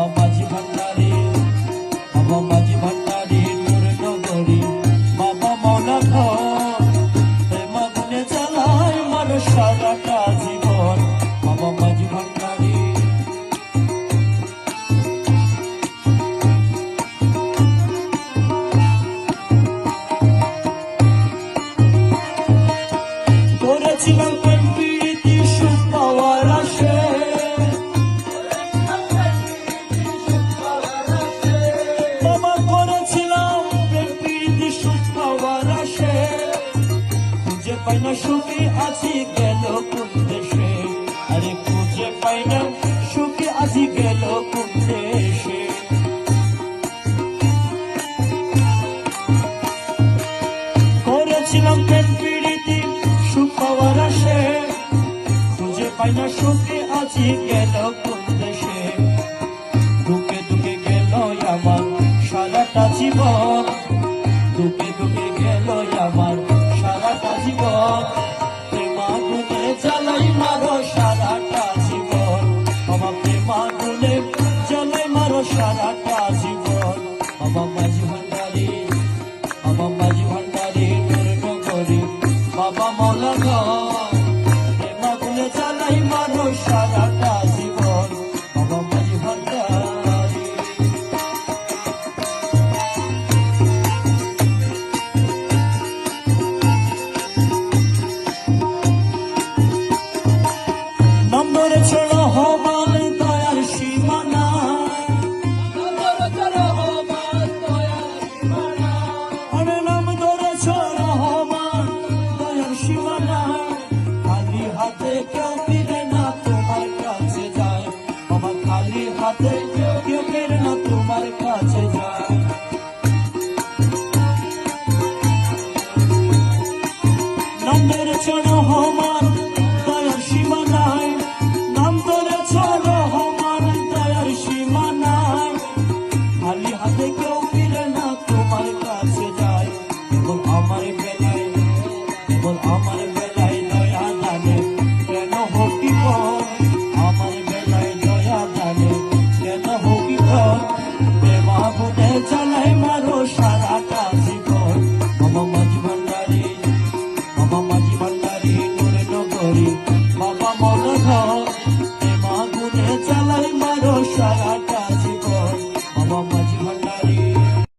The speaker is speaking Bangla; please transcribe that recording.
বাবা মাঝি ভান্ডারি, বাবা মাঝি ভান্ডারি নূর নগরী, বাবা মৌলা ঘর প্রেম আগুনে জ্বালায় মানুষ সারাটা জীবন। বাবা মাঝি ভান্ডারি করেছিলাম প্রেম প্রীতি সুখ পাওয়ার আশে, বাবা করেছিলাম প্রেম প্রীতি সুখ পাওয়ার আশে, খুঁজে পাই না সুখী আছি গেল কোন দেশে, আরে খুঁজে পাই না সুখী আছি গেল কোন দেশে। করেছিলাম প্রেম প্রীতি সুখ পাওয়ার আশে, খুঁজে পাই না সুখে আছি গেল কোন দেশে। দুঃখে দুঃখে গেল আমার সারাটা জীবন, দুঃখে দুঃখে গেল আমার সারাটা জীবন। প্রেম আগুনে জ্বালাই মারো সারাটা জীবন, আমার প্রেম আগুনে জ্বালাই মারো সারাটা জীবন। বাবা মাঝি ভান্ডারি, বাবা মাঝি ভান্ডারি নূর নগরী, বাবা মৌলা ঘর প্রেম আগুনে জ্বালাই মারো সারাটা জীবন। বাবা মাঝি ভান্ডারি নাম ধরেছ রহমান দয়ার সীমানা, আরে নাম ধরেছ রহমান দয়ার সীমানা। খালি হাতে কেউ ফিরে না তোমার কাছে যায়, বাবা খালি হাতে কেউ